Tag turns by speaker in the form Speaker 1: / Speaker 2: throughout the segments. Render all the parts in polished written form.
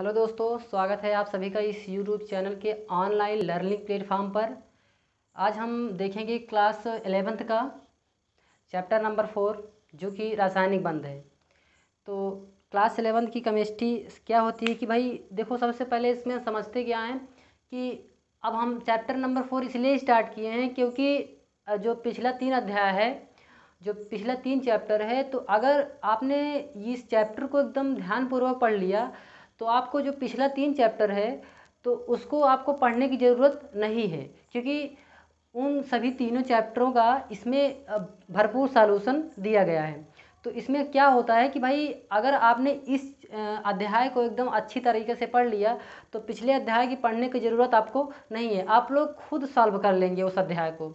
Speaker 1: Hello दोस्तों, स्वागत है आप सभी का इस यूट्यूब चैनल के ऑनलाइन लर्निंग प्लेटफॉर्म पर। आज हम देखेंगे क्लास 11th का चैप्टर नंबर 4 जो कि रासायनिक बंध है। तो क्लास 11th की केमिस्ट्री क्या होती है कि भाई देखो, सबसे पहले इसमें समझते क्या हैं कि अब हम चैप्टर नंबर 4 इसलिए स्टार्ट किए हैं क्योंकि जो पिछला 3 अध्याय है, जो पिछला 3 चैप्टर है, तो अगर आपने इस चैप्टर को एकदम ध्यानपूर्वक पढ़ लिया तो आपको जो पिछला 3 चैप्टर है तो उसको आपको पढ़ने की ज़रूरत नहीं है, क्योंकि उन सभी तीनों चैप्टरों का इसमें भरपूर सॉल्यूशन दिया गया है। तो इसमें क्या होता है कि भाई अगर आपने इस अध्याय को एकदम अच्छी तरीके से पढ़ लिया तो पिछले अध्याय की पढ़ने की ज़रूरत आपको नहीं है, आप लोग खुद सॉल्व कर लेंगे उस अध्याय को।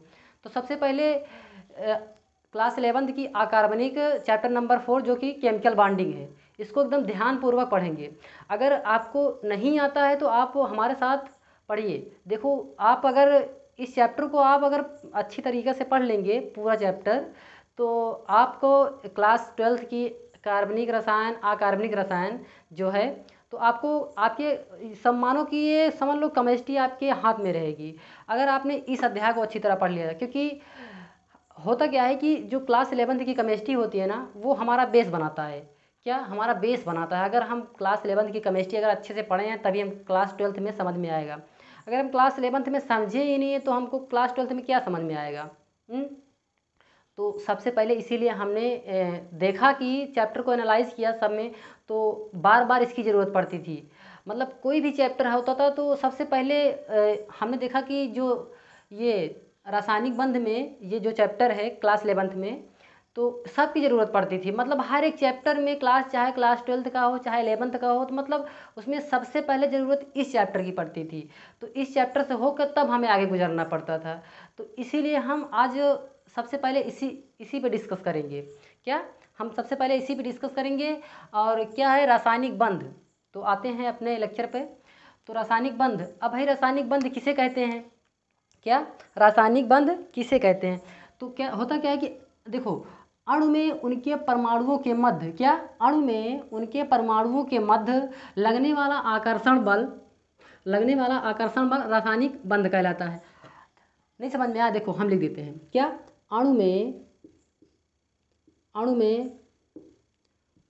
Speaker 1: तो सबसे पहले क्लास 11th की अकार्बनिक चैप्टर नंबर 4 जो कि केमिकल बॉन्डिंग है, इसको एकदम ध्यानपूर्वक पढ़ेंगे। अगर आपको नहीं आता है तो आप हमारे साथ पढ़िए। देखो, आप अगर इस चैप्टर को आप अगर अच्छी तरीके से पढ़ लेंगे पूरा चैप्टर, तो आपको क्लास 12th की कार्बनिक रसायन अकार्बनिक रसायन जो है, तो आपको आपके सम्मानों की ये समझ लो केमिस्ट्री आपके हाथ में रहेगी अगर आपने इस अध्याय को अच्छी तरह पढ़ लिया। क्योंकि होता क्या है कि जो क्लास 11th की केमिस्ट्री होती है ना, वो हमारा बेस बनाता है। क्या हमारा बेस बनाता है? अगर हम क्लास 11th की केमिस्ट्री अगर अच्छे से पढ़े हैं तभी हम क्लास 12th में समझ में आएगा। अगर हम क्लास 11th में समझे ही नहीं है तो हमको क्लास 12th में क्या समझ में आएगा? तो सबसे पहले इसीलिए हमने देखा कि चैप्टर को एनालाइज किया सब में, तो बार बार इसकी ज़रूरत पड़ती थी। मतलब कोई भी चैप्टर होता था तो सबसे पहले हमने देखा कि जो ये रासायनिक बंध में ये जो चैप्टर है क्लास 11th में, तो सबकी ज़रूरत पड़ती थी। मतलब हर एक चैप्टर में क्लास, चाहे क्लास 12th का हो चाहे 11th का हो, तो मतलब उसमें सबसे पहले ज़रूरत इस चैप्टर की पड़ती थी। तो इस चैप्टर से होकर तब हमें आगे गुजरना पड़ता था। तो इसीलिए हम आज सबसे पहले इसी पे डिस्कस करेंगे। क्या हम सबसे पहले इसी पे डिस्कस करेंगे? और क्या है रासायनिक बंध? तो आते हैं अपने लेक्चर पे। तो रासायनिक बंध, अब भाई रासायनिक बंध किसे कहते हैं? क्या रासायनिक बंध किसे कहते हैं? तो क्या होता क्या है कि देखो, अणु में उनके परमाणुओं के मध्य, क्या अणु में उनके परमाणुओं के मध्य लगने वाला आकर्षण बल, लगने वाला आकर्षण बल रासायनिक बंध कहलाता है। नहीं समझ में आया? देखो हम लिख देते हैं। क्या अणु में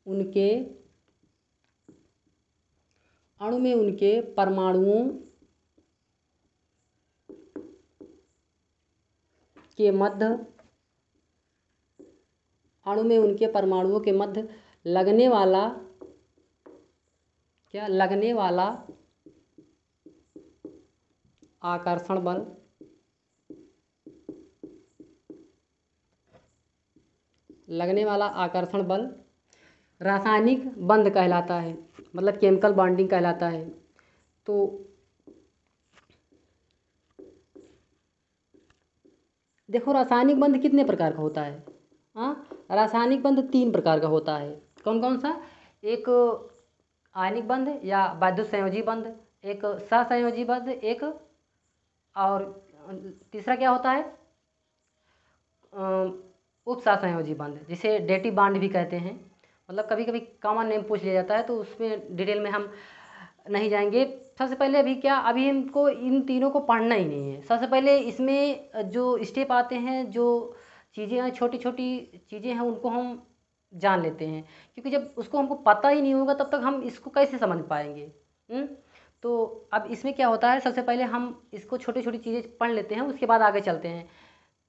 Speaker 1: उनके अणु में उनके परमाणुओं के मध्य, अणु में उनके परमाणुओं के मध्य लगने वाला, क्या लगने वाला आकर्षण बल, लगने वाला आकर्षण बल रासायनिक बंध कहलाता है, मतलब केमिकल बॉन्डिंग कहलाता है। तो देखो, रासायनिक बंध कितने प्रकार का होता है? रासायनिक बंध 3 प्रकार का होता है। कौन कौन सा? एक आयनिक बंध या वैद्युत संयोजी बंध, एक सहसंयोजी बंध, एक और तीसरा क्या होता है? उपसहसंयोजी बंध, जिसे डेटिव बॉन्ड भी कहते हैं। मतलब कभी कभी कॉमन नेम पूछ लिया जाता है तो उसमें डिटेल में हम नहीं जाएंगे। सबसे पहले अभी हमको इन तीनों को पढ़ना ही नहीं है। सबसे पहले इसमें जो स्टेप आते हैं, जो चीज़ें हैं, छोटी छोटी चीज़ें हैं, उनको हम जान लेते हैं। क्योंकि जब उसको हमको पता ही नहीं होगा तब तक हम इसको कैसे समझ पाएंगे? तो अब इसमें क्या होता है, सबसे पहले हम इसको छोटी छोटी चीज़ें पढ़ लेते हैं, उसके बाद आगे चलते हैं।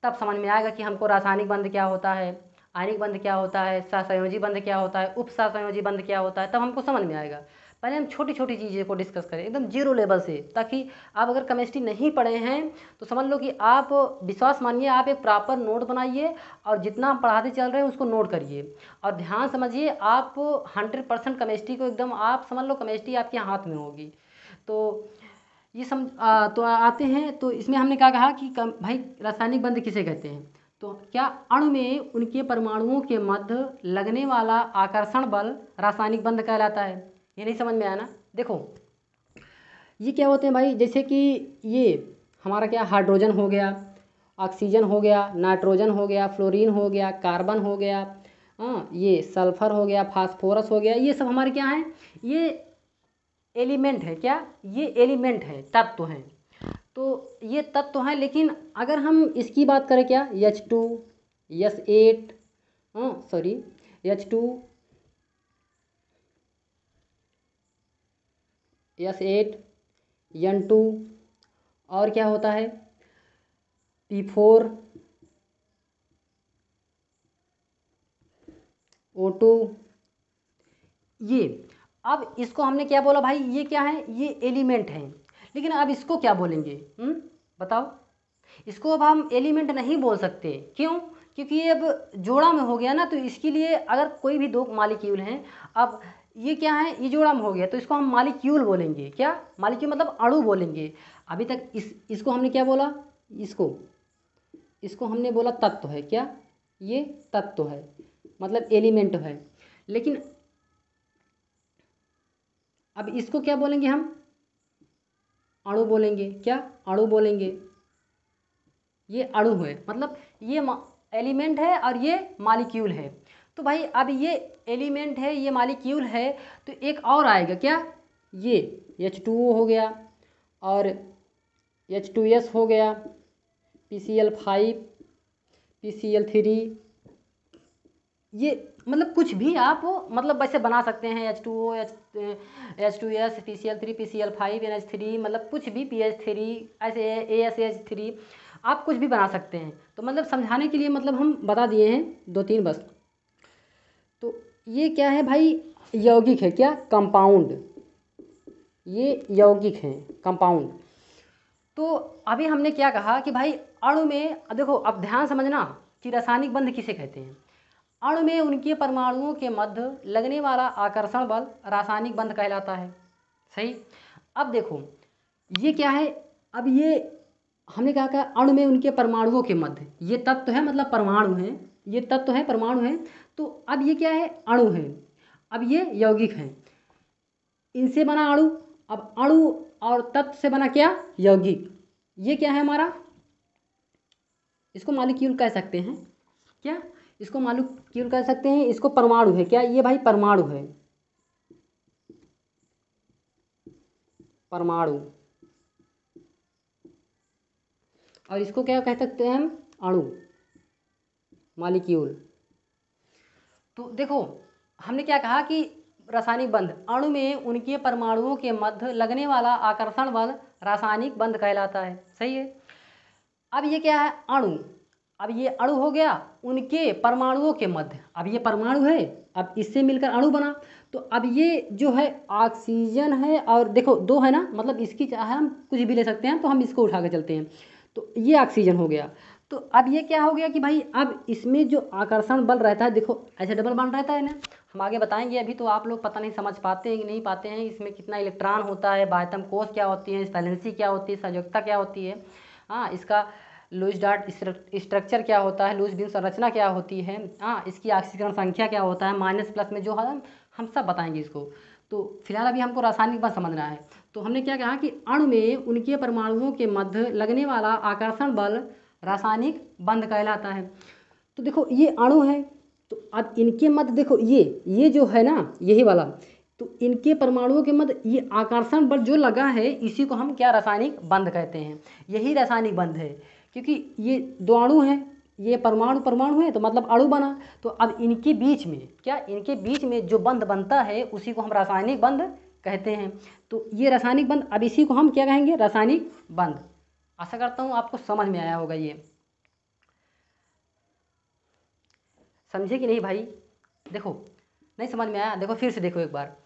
Speaker 1: तब समझ में आएगा कि हमको रासायनिक बंध क्या होता है, आयनिक बंध क्या होता है, सहसंयोजी बंध क्या होता है, उप सहसंयोजी बंध क्या होता है, तब हमको समझ में आएगा। पहले हम छोटी छोटी चीज़ें को डिस्कस करें एकदम जीरो लेवल से, ताकि आप अगर केमिस्ट्री नहीं पढ़े हैं तो समझ लो कि आप, विश्वास मानिए, आप एक प्रॉपर नोट बनाइए और जितना हम पढ़ाते चल रहे हैं उसको नोट करिए और ध्यान समझिए। आप 100% केमिस्ट्री को एकदम आप समझ लो, केमिस्ट्री आपके हाथ में होगी। तो ये तो आते हैं। तो इसमें हमने क्या कहा कि भाई रासायनिक बंध किसे कहते हैं? तो क्या अणु में उनके परमाणुओं के मध्य लगने वाला आकर्षण बल रासायनिक बंध कहलाता है। ये नहीं समझ में आया ना? देखो, ये क्या होते हैं भाई, जैसे कि ये हमारा क्या, हाइड्रोजन हो गया, ऑक्सीजन हो गया, नाइट्रोजन हो गया, फ्लोरीन हो गया, कार्बन हो गया, ये सल्फर हो गया, फास्फोरस हो गया, ये सब हमारे क्या हैं? ये एलिमेंट है, क्या ये एलिमेंट है, तत्व हैं। तो ये तत्व हैं, लेकिन अगर हम इसकी बात करें क्या, H2 S8 sorry H2 S8 N2 और क्या होता है P4 O2, ये अब इसको हमने क्या बोला भाई, ये क्या है, ये एलिमेंट हैं। लेकिन अब इसको क्या बोलेंगे, बताओ। इसको अब हम एलिमेंट नहीं बोल सकते, क्यों, क्योंकि ये अब जोड़ा में हो गया ना। तो इसके लिए अगर कोई भी दो मालिक्यूल हैं, अब ये क्या है, ये जोड़ा में हो गया, तो इसको हम मालिक्यूल बोलेंगे। क्या, मालिक्यूल मतलब अणु बोलेंगे। अभी तक इसको हमने क्या बोला, इसको हमने बोला तत्व है। क्या, ये तत्व है, मतलब एलिमेंट है। लेकिन अब इसको क्या बोलेंगे हम, अणु बोलेंगे। क्या, अणु बोलेंगे। ये अणु है, मतलब ये एलिमेंट है और ये मालिक्यूल है। तो भाई अब ये एलिमेंट है, ये मालिक्यूल है, तो एक और आएगा क्या, ये H2O हो गया और H2S हो गया, PCl5 PCl3, ये मतलब कुछ भी आप मतलब वैसे बना सकते हैं। H2O H2S PCl3 PCl5 NH3, मतलब कुछ भी PH3 ऐसे ASH3, आप कुछ भी बना सकते हैं। तो मतलब समझाने के लिए मतलब हम बता दिए हैं 2-3 बस। तो ये क्या है भाई, यौगिक है। क्या, कंपाउंड, ये यौगिक हैं, कंपाउंड। तो अभी हमने क्या कहा कि भाई अणु में देखो, अब ध्यान समझना कि रासायनिक बंध किसे कहते हैं। अणु में उनके परमाणुओं के मध्य लगने वाला आकर्षण बल रासायनिक बंध कहलाता है। सही। अब देखो ये क्या है, अब ये हमने कहा कि अणु में उनके परमाणुओं के मध्य, ये तत्व है मतलब परमाणु है, ये तत्व है परमाणु है। तो अब ये क्या है, अणु है, अब ये यौगिक हैं, इनसे बना अणु। अब अणु और तत्व से बना क्या, यौगिक। ये क्या है हमारा, इसको मॉलिक्यूल कह सकते हैं। क्या, इसको मॉलिक्यूल कह सकते हैं, इसको परमाणु है। क्या, ये भाई परमाणु है, परमाणु। और इसको क्या कह सकते हैं हम, अणु, मॉलिक्यूल। तो देखो हमने क्या कहा कि रासायनिक बंध, अणु में उनके परमाणुओं के मध्य लगने वाला आकर्षण बल रासायनिक बंध कहलाता है। सही है। अब ये क्या है, अणु। अब ये अणु हो गया, उनके परमाणुओं के मध्य, अब ये परमाणु है, अब इससे मिलकर अणु बना। तो अब ये जो है ऑक्सीजन है, और देखो दो है ना, मतलब इसकी चाहे हम कुछ भी ले सकते हैं, तो हम इसको उठा के चलते हैं। तो ये ऑक्सीजन हो गया। तो अब ये क्या हो गया कि भाई अब इसमें जो आकर्षण बल रहता है, देखो ऐसे डबल बॉन्ड रहता है ना, हम आगे बताएंगे। अभी तो आप लोग पता नहीं समझ पाते हैं कि नहीं पाते हैं, इसमें कितना इलेक्ट्रॉन होता है, बाह्यतम कोश क्या होती है, वैलेंसी क्या होती है, संयोजकता क्या होती है, हाँ, इसका लुईस डॉट स्ट्रक्चर क्या होता है, लुईस बीम संरचना क्या होती है, हाँ, इसकी ऑक्सीकरण संख्या क्या होता है, माइनस प्लस में जो है हम सब बताएंगे इसको। तो फिलहाल अभी हमको रासायनिक बल समझना है। तो हमने क्या कहा कि अणु में उनके परमाणुओं के मध्य लगने वाला आकर्षण बल रासायनिक बंध कहलाता है। तो देखो ये अणु है, तो अब इनके मध्य देखो ये जो है ना, यही वाला, तो इनके परमाणुओं के मध्य ये आकर्षण बल जो लगा है, इसी को हम क्या, रासायनिक बंध कहते हैं। यही रासायनिक बंध है, क्योंकि ये दो अणु हैं, ये परमाणु परमाणु है, तो मतलब अणु बना। तो अब इनके बीच में क्या, इनके बीच में जो बंध बनता है, उसी को हम रासायनिक बंध कहते हैं। तो ये रासायनिक बंध, अब इसी को हम क्या कहेंगे, रासायनिक बंध। आशा करता हूँ आपको समझ में आया होगा। ये समझे कि नहीं भाई, देखो नहीं समझ में आया, देखो फिर से देखो एक बार।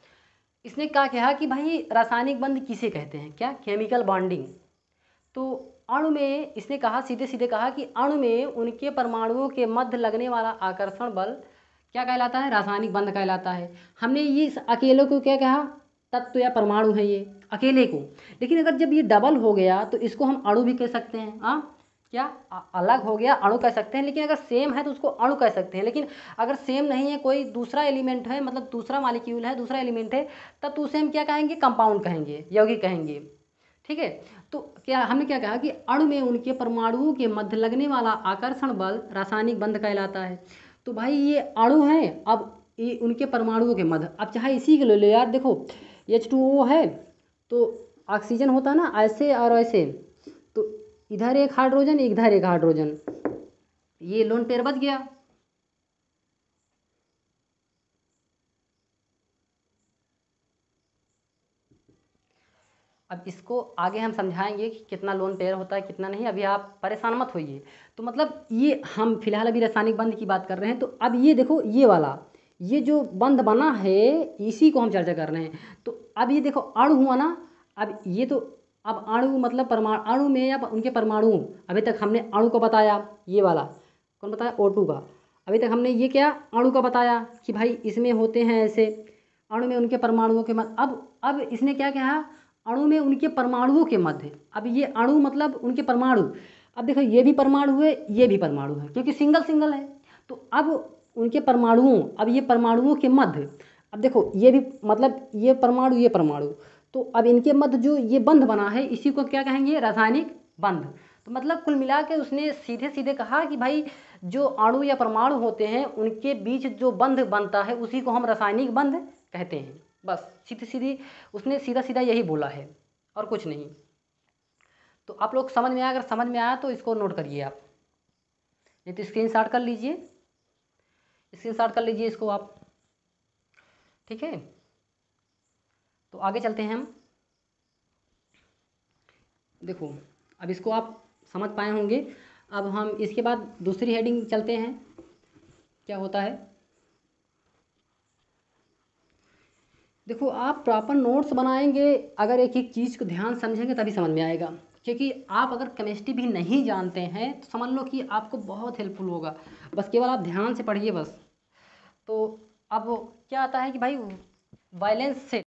Speaker 1: इसने क्या कहा कि भाई रासायनिक बंध किसे कहते हैं, क्या, केमिकल बॉन्डिंग। तो अणु में इसने कहा, सीधे सीधे कहा कि अणु में उनके परमाणुओं के मध्य लगने वाला आकर्षण बल क्या कहलाता है, रासायनिक बंध कहलाता है। हमने ये इस अकेले को क्या कहा, तत्व या परमाणु है ये अकेले को। लेकिन अगर जब ये डबल हो गया तो इसको हम अणु भी कह सकते हैं। हाँ, क्या अलग हो गया अणु कह सकते हैं, लेकिन अगर सेम है तो उसको अणु कह सकते हैं। लेकिन अगर सेम नहीं है, कोई दूसरा एलिमेंट है, मतलब दूसरा मॉलिक्यूल है, दूसरा एलिमेंट है, तब तो उसे हम क्या कहेंगे, कंपाउंड कहेंगे, यौगिक कहेंगे। ठीक है। तो क्या हमने क्या कहा कि अणु में उनके परमाणुओं के मध्य लगने वाला आकर्षण बल रासायनिक बंध कहलाता है। तो भाई ये अणु है, अब ये उनके परमाणुओं के मध्य, अब चाहे इसी के ले लो यार, देखो H2O है तो ऑक्सीजन होता ना ऐसे और ऐसे, तो इधर एक हाइड्रोजन इधर एक हाइड्रोजन, ये लोन पेयर बच गया। अब इसको आगे हम समझाएंगे कि कितना लोन पेयर होता है कितना नहीं, अभी आप परेशान मत होइए। तो मतलब ये हम फिलहाल अभी रासायनिक बंध की बात कर रहे हैं। तो अब ये देखो ये वाला, ये जो बंध बना है इसी को हम चर्चा कर रहे हैं। तो अब ये देखो अणु हुआ ना, अब ये तो अब अणु मतलब परमाणु, अणु में या उनके परमाणु, अभी तक हमने अणु को बताया, ये वाला कौन बताया O2 का। अभी तक हमने ये क्या अणु का बताया कि भाई इसमें होते हैं ऐसे, अणु में उनके परमाणुओं के मध्य। अब इसने क्या कहा, अणु में उनके परमाणुओं के मध्य। अब ये अणु मतलब उनके परमाणु, अब देखो ये भी परमाणु है ये भी परमाणु है क्योंकि सिंगल सिंगल है। तो अब उनके परमाणुओं, अब ये परमाणुओं के मध्य, अब देखो ये भी मतलब ये परमाणु, तो अब इनके मध्य जो ये बंध बना है इसी को क्या कहेंगे, रासायनिक बंध। तो मतलब कुल मिला के उसने सीधे सीधे कहा कि भाई जो अणु या परमाणु होते हैं उनके बीच जो बंध बनता है उसी को हम रासायनिक बंध कहते हैं। बस सीधी सीधी उसने सीधा सीधा यही बोला है और कुछ नहीं। तो आप लोग समझ में आया, अगर समझ में आया तो इसको नोट करिए आप, नहीं तो स्क्रीनशॉट कर लीजिए, स्क्रीनशॉट कर लीजिए इसको आप, ठीक है। तो आगे चलते हैं हम। देखो अब इसको आप समझ पाए होंगे। अब हम इसके बाद दूसरी हेडिंग चलते हैं, क्या होता है। देखो आप प्रॉपर नोट्स बनाएंगे, अगर एक एक चीज़ को ध्यान समझेंगे तभी समझ में आएगा। क्योंकि आप अगर केमिस्ट्री भी नहीं जानते हैं तो समझ लो कि आपको बहुत हेल्पफुल होगा, बस केवल आप ध्यान से पढ़िए बस। तो अब क्या आता है कि भाई वैलेंस से